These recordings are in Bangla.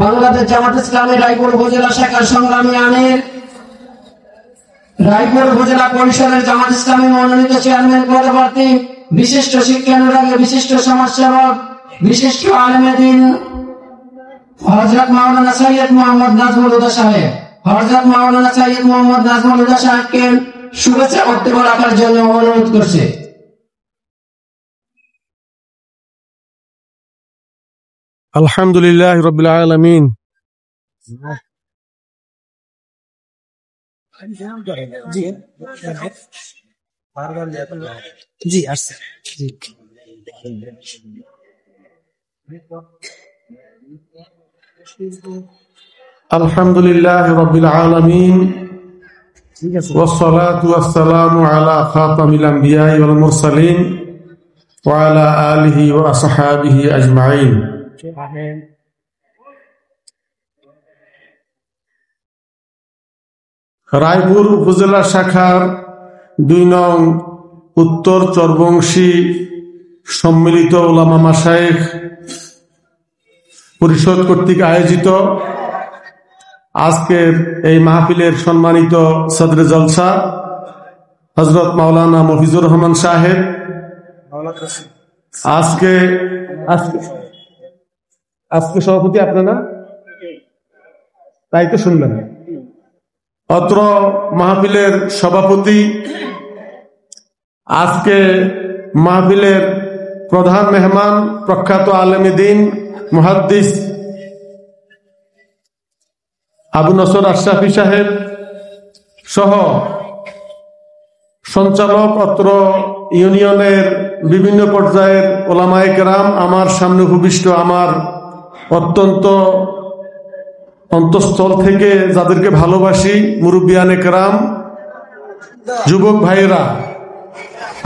বাংলাদেশ জামাত ইসলামী রায়পুর উপজেলা শাখার সংগ্রামী আমির, রায়পুর উপজেলা পরিষদের জামাত ইসলামী মনোনীত চেয়ারম্যান পদপ্রার্থী, বিশিষ্ট শিক্ষানুরাগী, বিশিষ্ট সমাজসেবক, বিশিষ্ট আলেম দ্বীন হযরত মাওলানা সৈয়দ মোহাম্মদ নাজমুল হুদা সাহেব, হযরত মাওলানা সৈয়দ মোহাম্মদ নাজমুল হুদা সাহেবকে শুভেচ্ছা বক্তব্য রাখার জন্য অনুরোধ করছে। আলহামদুলিল্লাহ রাব্বিল আলামিন। আলহামদুলিল্লাহ রাব্বিল আলামিন ওয়াসসালাতু ওয়াসসালামু আলা খাতামিল আমবিয়া ওয়াল মুরসালিন ওয়া আলা আলিহি ওয়া আসহাবিহি আজমাইন। রায়পুর উপজেলা শাখার ২ নং উত্তর চরবংশী সম্মিলিত উলামা মাশায়েখ পরিষদ কর্তৃক আয়োজিত আজকের এই মাহফিলের সম্মানিত সদরে জলসা হযরত মাওলানা মফিজুর রহমান সাহেব, আজকে সভাপতি আপনারা তাই তো শুনলেন। অত্র মাহফিলের সভাপতি, আজকে মাহফিলের প্রধান মেহমান প্রখ্যাত আলেম দ্বীন মুহাদ্দিস আবু নসর আশরাফি সাহেব সহ সঞ্চালক, অত্র ইউনিয়নের বিভিন্ন পর্যায়ের ওলামায়ে কেরাম, আমার সামনে উপবিষ্ট আমার অত্যন্ত অন্তঃস্থল থেকে যাদেরকে ভালোবাসি মুরব্বিয়ানে কেরাম, যুবক ভাইয়েরা,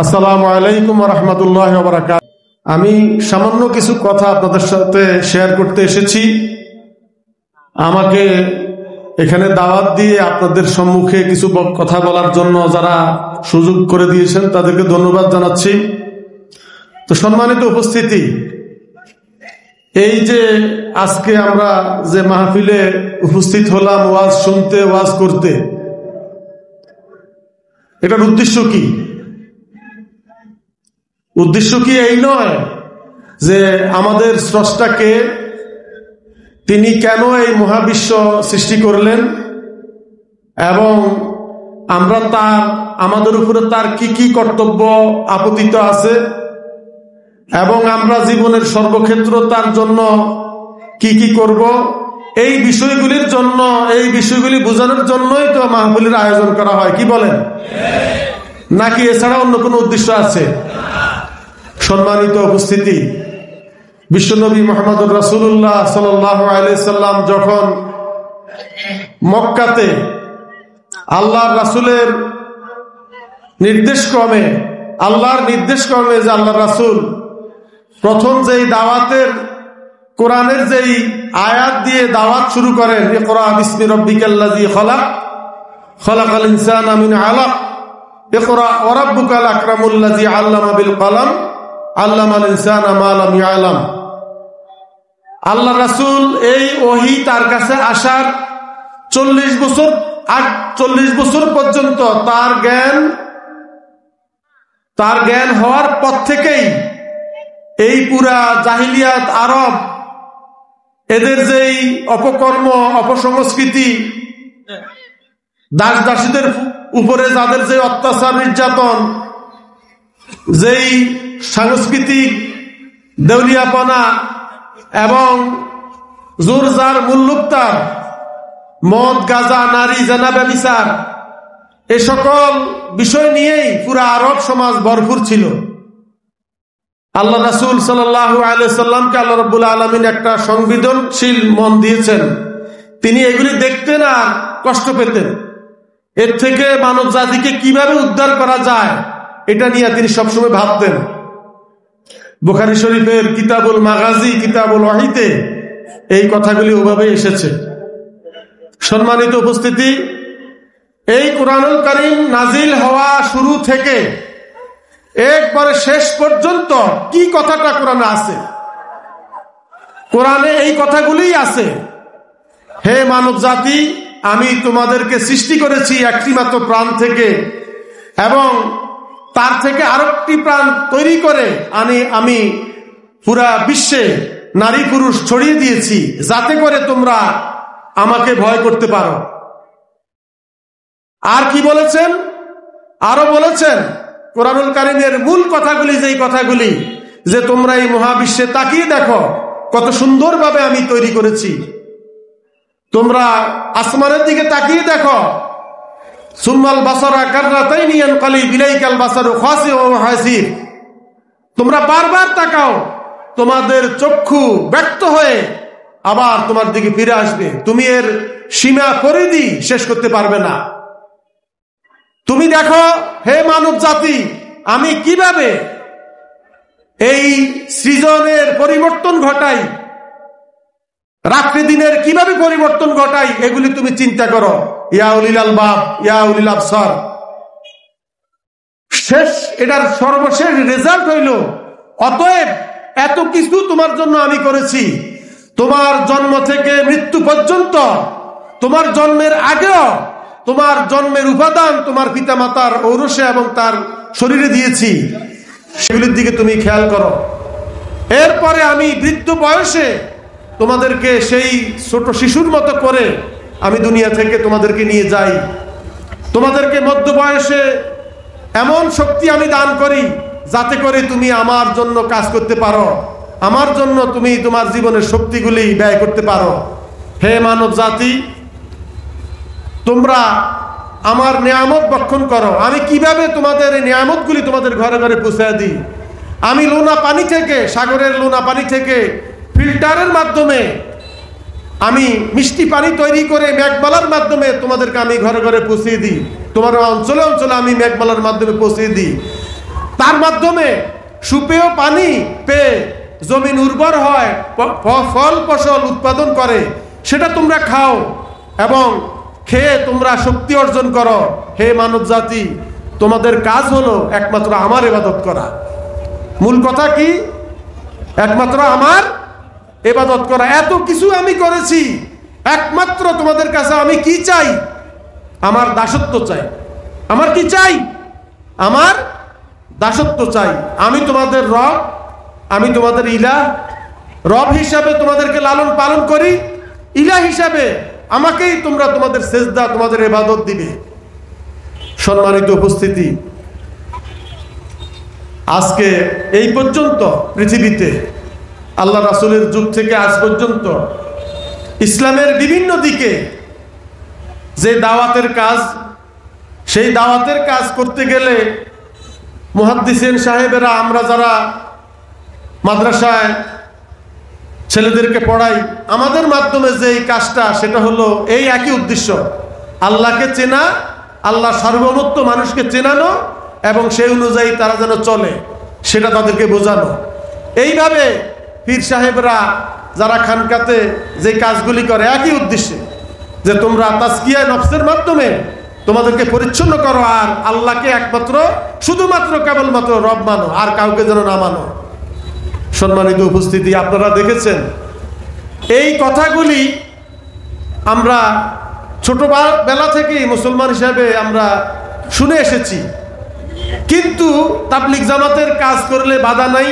আসসালামু আলাইকুম ওয়া রাহমাতুল্লাহি ওয়া বারাকাতুহু। আমি সামান্য কিছু কথা আপনাদের সাথে শেয়ার করতে এসেছি। আমাকে এখানে দাওয়াত দিয়ে আপনাদের সম্মুখে কিছু কথা বলার জন্য যারা সুযোগ করে দিয়েছেন তাদেরকে ধন্যবাদ জানাচ্ছি। তো সম্মানিত উপস্থিতি, এই যে আজকে আমরা যে মাহফিলে উপস্থিত হলাম ওয়াজ শুনতে, ওয়াজ করতে, এটার উদ্দেশ্য কি? উদ্দেশ্য কি এই নয় যে আমাদের স্রষ্টাকে, তিনি কেন এই মহাবিশ্ব সৃষ্টি করলেন এবং আমরা আমাদের উপরে তার কি কি কর্তব্য আপতিত আছে এবং আমরা জীবনের সর্বক্ষেত্র তার জন্য কি কি করব, এই বিষয়গুলির জন্য, এই বিষয়গুলি বোঝানোর জন্যই তো মাহফিলের আয়োজন করা হয়। কি বলেন? নাকি এছাড়া অন্য কোনো উদ্দেশ্য আছে? সম্মানিত উপস্থিতি, বিশ্বনবী মুহাম্মদুর রাসূলুল্লাহ সাল্লাল্লাহু আলাইহি সাল্লাম যখন মক্কাতে আল্লাহর রাসূলের নির্দেশক্রমে যে আল্লাহর রাসূল প্রথম যেই দাওয়াতের কোরআনের যেই আয়াত দিয়ে দাওয়াত শুরু করেন, ইকরা বিসমি রাব্বিকাল্লাযী খালাক, খালাকাল ইনসানা মিন আলাক, ইকরা ওয়া রাব্বুকাল আকরামুল্লাযী আল্লামা বিল কলম, আল্লামাল ইনসানা মা লাম ইয়ালাম। আল্লাহ রাসূল এই ওহী তার কাছে আসার 40 বছর পর্যন্ত তার জ্ঞান হওয়ার পর থেকেই এই পুরা জাহিলিয়াত আরব, এদের যেই অপকর্ম, অপসংস্কৃতি, দাস দাসীদের উপরে যাদের যে অত্যাচার, নির্যাতন, যেই সাংস্কৃতিক দেউলিয়াপনা এবং জোরজার মুল্লুকতার, মদ, গাঁজা, নারী, জেনা, ব্যভিচার, এ সকল বিষয় নিয়েই পুরা আরব সমাজ ভরপুর ছিল। আল্লাহ রাসূল সাল্লাল্লাহু আলাইহি সাল্লামকে আল্লাহ রাব্বুল আলামিন একটা সংবেদনশীল মন দিয়েছেন। তিনি এগুলি দেখতেন আর কষ্ট পেতেন। এর থেকে মানব জাতিকে কিভাবে উদ্ধার করা যায় এটা নিয়ে তিনি সবসময় ভাবতেন। বুখারী শরীফের কিতাবুল মাগাজি, কিতাবুল ওয়াহিতে এই কথাগুলি ওভাবে এসেছে। সম্মানিত উপস্থিতি, এই কুরআনুল কারীম নাজিল হওয়া শুরু থেকে একবারে শেষ পর্যন্ত কি কথাটা কোরআনে আছে কোরআনে এই কথাগুলোই আছে, হে মানব জাতি, আমি তোমাদেরকে সৃষ্টি করেছি একটি মাত্র প্রাণ থেকে, এবং তার থেকে আরেকটি প্রাণ তৈরি করে আমি পুরা বিশ্বে নারী পুরুষ ছড়িয়ে দিয়েছি, যাতে করে তোমরা আমাকে ভয় করতে পারো। আর কি বলেছেন? আরো বলেছেন কোরআনুল কারীমের মূল কথাগুলি, যেই কথাগুলি, যে তোমরা এই মহাবিশ্বে তাকিয়ে দেখো কত সুন্দরভাবে আমি তৈরি করেছি। তোমরা আসমানের দিকে তাকিয়ে দেখো, সুম্মাল বাসারা কাররাতাইনি ইয়ানকালিবু ইলাইকাল বাসারু খাসিউন হাসির। তোমরা বারবার তাকাও, তোমাদের চক্ষু ব্যর্থ হয়ে আবার তোমার দিকে ফিরে আসবে, তুমি এর সীমা পরিধি শেষ করতে পারবে না। তুমি দেখো হে মানব জাতি, আমি কিভাবে এই সৃজনের পরিবর্তন ঘটাই, রাত্রি দিনের কিভাবে পরিবর্তন ঘটাই, এগুলি তুমি চিন্তা করো। ইয়া উলিল আলবাব, ইয়া উলিল আবসার। শেষ, এটার সর্বশেষ রেজাল্ট হইল, অতএব এত কিছু তোমার জন্য আমি করেছি, তোমার জন্ম থেকে মৃত্যু পর্যন্ত, তোমার জন্মের আগেও তোমার জন্মের উপাদান তোমার পিতা মাতার ঔরসে এবং তার শরীরে দিয়েছি, সেগুলির দিকে তুমি খেয়াল করো। এরপরে আমি বৃদ্ধ বয়সে তোমাদেরকে সেই ছোট শিশুর মতো করে আমি দুনিয়া থেকে তোমাদেরকে নিয়ে যাই। তোমাদেরকে মধ্য বয়সে এমন শক্তি আমি দান করি যাতে করে তুমি আমার জন্য কাজ করতে পারো, আমার জন্য তুমি তোমার জীবনের শক্তিগুলি ব্যয় করতে পারো। হে মানব জাতি, তোমরা আমার নিয়ামত ভক্ষণ করো। আমি কিভাবে তোমাদের এই নিয়ামতগুলি তোমাদের ঘরে ঘরে পৌঁছে দিই। আমি লোনা পানি থেকে, সাগরের লোনা পানি থেকে ফিল্টারের মাধ্যমে আমি মিষ্টি পানি তৈরি করে মেঘমালার মাধ্যমে তোমাদেরকে আমি ঘরে ঘরে পৌঁছে দিই। তোমার অঞ্চলে অঞ্চলে আমি মেঘমালার মাধ্যমে পৌঁছে দিই। তার মাধ্যমে সুপেয় পানি পেয়ে জমিন উর্বর হয়, ফল ফসল উৎপাদন করে, সেটা তোমরা খাও এবং খেয়ে তোমরা শক্তি অর্জন করো। হে মানব জাতি, তোমাদের কাজ হলো একমাত্র আমার ইবাদত করা। মূল কথা কি? একমাত্র আমার ইবাদত করা। এত কিছু আমি করেছি, একমাত্র তোমাদের কাছে আমি কি চাই? আমার দাসত্ব চাই। আমার কি চাই? আমার দাসত্ব চাই। আমি তোমাদের রব, আমি তোমাদের ইলাহ। রব হিসাবে তোমাদেরকে লালন পালন করি, ইলাহ হিসাবে আমাকেই তোমরা তোমাদের সেজদা, তোমাদের ইবাদত দিবে। সম্মানিত উপস্থিতি, আজকে এই পর্যন্ত পৃথিবীতে আল্লাহ রাসূলের যুগ থেকে আজ পর্যন্ত ইসলামের বিভিন্ন দিকে যে দাওয়াতের কাজ, সেই দাওয়াতের কাজ করতে গেলে মুহাদ্দিসিন সাহেবেরা, আমরা যারা মাদ্রাসায় ছেলেদেরকে পড়াই, আমাদের মাধ্যমে যে এই কাজটা, সেটা হলো এই একই উদ্দেশ্য, আল্লাহকে চেনা, আল্লাহ সার্বভৌমত্ব মানুষকে চেনানো এবং সেই অনুযায়ী তারা যেন চলে, সেটা তাদেরকে বোঝানো। এইভাবে পীর সাহেবরা যারা খানকাতে যে কাজগুলি করে একই উদ্দেশ্যে, যে তোমরা তাজকিয়া নফসের মাধ্যমে তোমাদেরকে পরিচ্ছন্ন করো আর আল্লাহকে একমাত্র, শুধুমাত্র কেবলমাত্র রব মানো, আর কাউকে যেন না মানো। সম্মানিত উপস্থিতি, আপনারা দেখেছেন এই কথাগুলি আমরা ছোটবেলা থেকেই মুসলমান হিসাবে আমরা শুনে এসেছি, কিন্তু তাবলীগ জামাতের কাজ করলে বাধা নাই,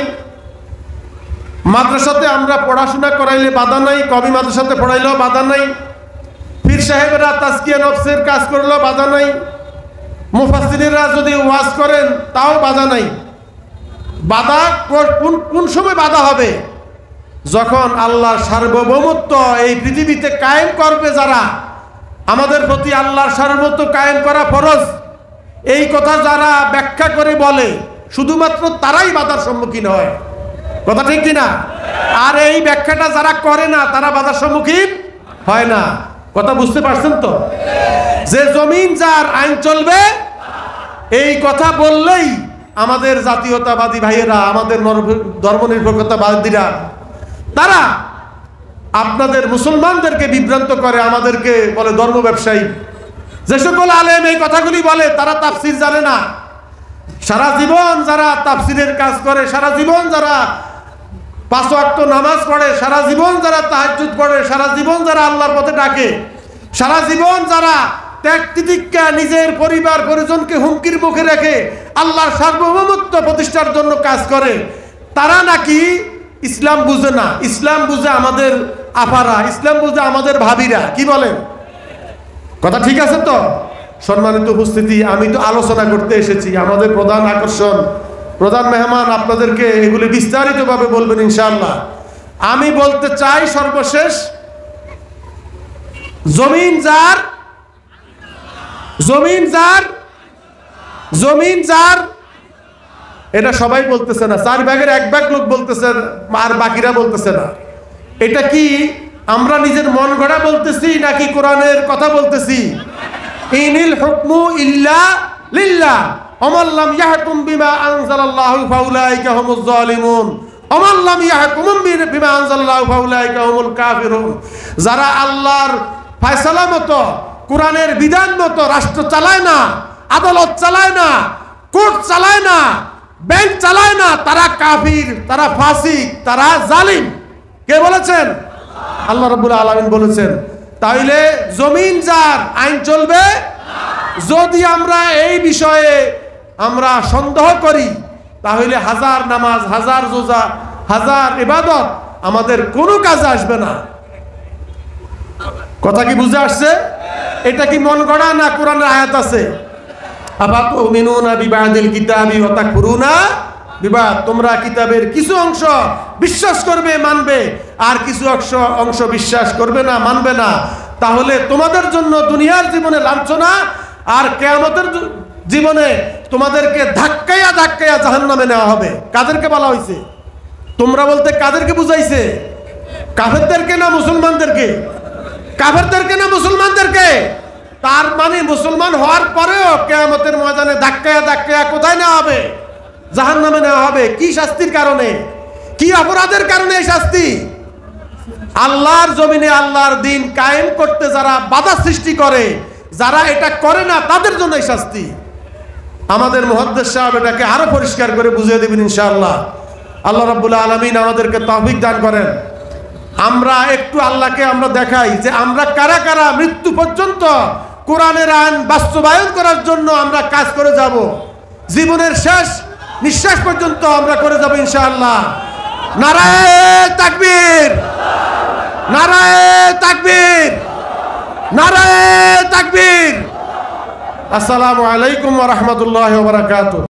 মাদ্রাসাতে আমরা পড়াশোনা করাইলে বাধা নাই, কওমি মাদ্রাসাতে পড়াইলেও বাধা নাই, পীর সাহেবেরা তাজকিয়া নফসের কাজ করলেও বাধা নাই, মুফাসসিররা যদি ওয়াজ করেন তাও বাধা নাই। বাধা কোন সময় বাধা হবে? যখন আল্লাহর সার্বভৌমত্ব এই পৃথিবীতে কায়েম করবে যারা, আমাদের প্রতি আল্লাহর সার্বভৌমত্ব কায়েম করা ফরজ, এই কথা যারা ব্যাখ্যা করে বলে, শুধুমাত্র তারাই বাধার সম্মুখীন হয়। কথা ঠিক কিনা? আর এই ব্যাখ্যাটা যারা করে না, তারা বাধার সম্মুখীন হয় না। কথা বুঝতে পারছেন তো? যে জমিন যার আইন চলবে, এই কথা বললেই আমাদের জাতীয়তাবাদী ভাইয়েরা, আমাদের ধর্মনিরপেক্ষতাবাদীরা, তারা আপনাদের মুসলমানদেরকে বিভ্রান্ত করে, আমাদেরকে বলে ধর্ম ব্যবসায়ী। যে সকল আলেম এই কথাগুলি বলে, তারা তাফসির জানে না। সারা জীবন যারা তাফসিরের কাজ করে, সারা জীবন যারা 5 ওয়াক্ত নামাজ পড়ে, সারা জীবন যারা তাহাজ্জুদ পড়ে, সারা জীবন যারা আল্লাহর পথে ডাকে, সারা জীবন যারা ত্যাগ তিতিক্ষা নিজের পরিবার পরিজনকে হুমকির মুখে রেখে আল্লাহর সার্বভৌমত্ব প্রতিষ্ঠার জন্য কাজ করে, তারা নাকি ইসলাম বুঝে না। ইসলাম বুঝে আমাদের আপারা, ইসলাম বুঝে আমাদের ভাবিরা। কি বলেন? কথা ঠিক আছে তো? সম্মানিত উপস্থিতি, আমি তো আলোচনা করতে এসেছি। আমাদের প্রধান আকর্ষণ, প্রধান মেহমান আপনাদেরকে এগুলি বিস্তারিতভাবে বলবেন ইনশাআল্লাহ। আমি বলতে চাই সর্বশেষ, জমিন যার, জমিন যার, জমিন যার, এটা সবাই বলতেছে না। 4 ভাগের 1 ভাগ লোক বলতেছে আর বাকিরা বলতেছে না। এটা কি আমরা নিজের মন গড়া বলতেছি নাকি কোরআনের কথা বলতেছি? ইনিল হুকমু ইল্লা লিল্লাহ ওমান লাম ইয়াহকুম বিমা আনজালাল্লাহু ফাউলাইকা হুমুজ জালিমুন ওমান লাম ইয়াহকুম বিমা আনজালাল্লাহু ফাউলাইকা হুমুল কাফিরুন। যারা আল্লাহর ফয়সালা মতো, কোরআনের বিধান মতো রাষ্ট্র চালায় না, আদালত চালায় না, কোর্ট চালায় না, ব্যাংক চালায় না, তারা কাফির, তারা ফাসিক, তারা জালিম। কে বলেছেন? আল্লাহ রাব্বুল আলামিন বলেছেন। তাইলে জমিন যার, আইন চলবে। যদি আমরা এই বিষয়ে আমরা সন্দেহ করি, তাহলে হাজার নামাজ, হাজার রোজা, হাজার ইবাদত আমাদের কোনো কাজে আসবে না। কথা কি বুঝে আসছে? এটা কি মন গড়া না কোরআনের আয়াত আছে? আফাতুমিনুনা বিবাদিল কিতাবি ওয়া তাকফুরুনা বিবাদ। তোমরা কিতাবের কিছু অংশ বিশ্বাস করবে, মানবে, আর কিছু অংশ বিশ্বাস করবে না, মানবে না। তাহলে তোমাদের জন্য দুনিয়ার জীবনে লাঞ্ছনা, আর কিয়ামতের জীবনে তোমাদেরকে ধাক্কাইয়া ধাক্কাইয়া জাহান্নামে নেওয়া হবে। কাদেরকে বলা হয়েছে? তোমরা বলতে কাদেরকে বুঝাইছে? কাফেরদেরকে না মুসলমানদেরকে? কাফেরদেরকে না মুসলমানদেরকে? তার মানে মুসলমান হওয়ার পরেও কিয়ামতের ময়দানে ধাক্কায়া ধাক্কায়া কোথায় নেওয়া হবে? জাহান্নামে নেওয়া হবে। কি শাস্তির কারণে? কি অপরাধের কারণে এই শাস্তি? আল্লাহর জমিনে আল্লাহর দিন কায়েম করতে যারা বাধা সৃষ্টি করে, যারা এটা করে না, তাদের জন্য এই শাস্তি। আমাদের মুহাদ্দিস সাহেব এটাকে আরো পরিষ্কার করে বুঝিয়ে দেবেন ইনশাআল্লাহ। আল্লাহ রাব্বুল আলামিন আমাদেরকে তৌফিক দান করেন। আমরা একটু আল্লাহকে আমরা দেখাই যে আমরা কারা কারা মৃত্যু পর্যন্ত কোরআনের আইন বাস্তবায়ন করার জন্য আমরা কাজ করে যাব। জীবনের শেষ নিঃশ্বাস পর্যন্ত আমরা করে যাব ইনশাআল্লাহ। নারায়ে তাকবীর, নারায়ে তাকবীর, নারায়ে তাকবীর। আসসালামু আলাইকুম ওয়া রাহমাতুল্লাহি ওয়া বারাকাতুহু।